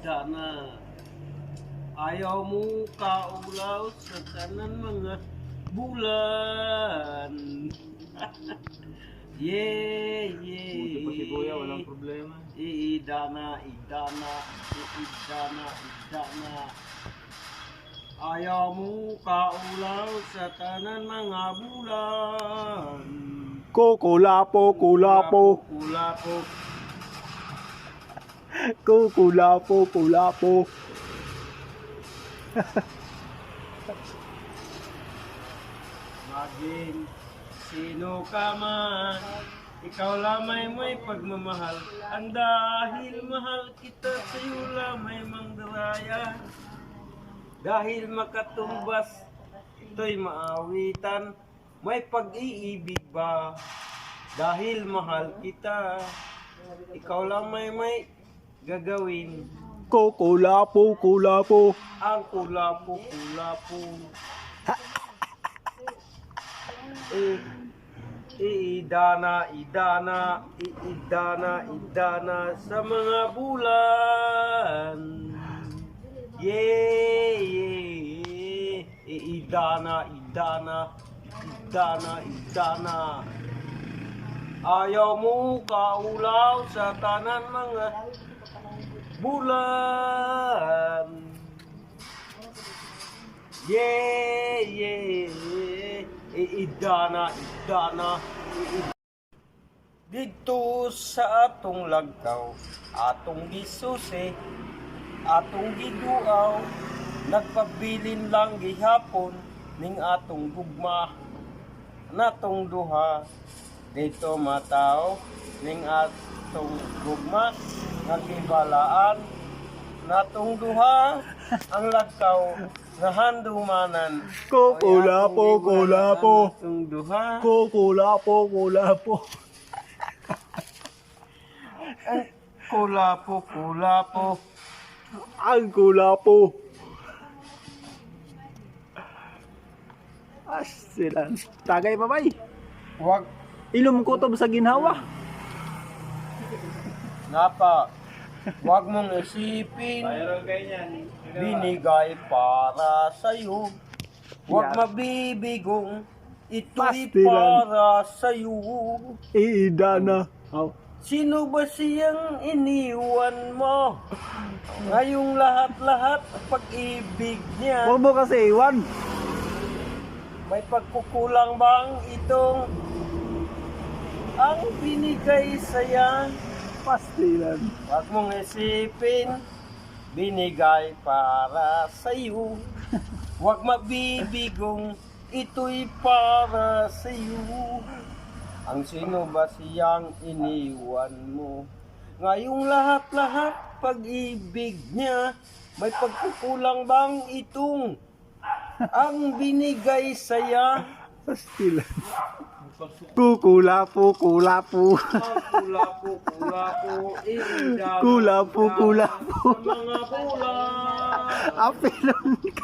Idana. Ayaw mo kaulaw sa tanan mga bulan. Buti pa si Kuya, walang problema. Idana. Ayaw mo kaulaw sa tanan mga bulan. Kulapo. Maging sino ka man, ikaw lamay may pagmamahal. Ang dahil mahal kita sa'yo lamay mangdaraya. Dahil makatumbas, ito'y maawitan. May pag-iibig ba? Dahil mahal kita, ikaw lamay may gagawin. Kulapo. Ang kulapo. Idana sa mga bulan. Idana. Ayaw mo kaulaw sa tanan mga bulan. Idana. Dito sa atong lagkaw, atong gisusi, atong giduaw, nagpabilin lang gihapon ning atong gugma natong duha. Dito mataw ning atong gugma nagibalaan natong duha ang lagkaw nga handumanan. Kulapo. Natong duha Kulapo. kulapo. Ang kulapo. Asilan. Tagay pa bay. Wag Ilom kutob sa ginhawa. napa. Wag mong isipin binigay para sa'yo. Wag Yeah. mabibigong ito'y Pastilan. para sa'yo. Idana. Sino ba siyang iniwan mo? Ngayong lahat pag-ibig niya. Huwag mo kasi iwan. May pagkukulang bang itong ang binigay saya? Pastilan. Wag mong isipin binigay para sa'yo. Wag mabibigong ito'y para sa'yo. Ang sino ba siyang iniwan mo? Ngayong lahat pag-ibig niya. May pagkukulang bang itong ang binigay saya? Pastilan. Kulapo. Kulapo. Kulapo. Sa mga bulan. Apilon.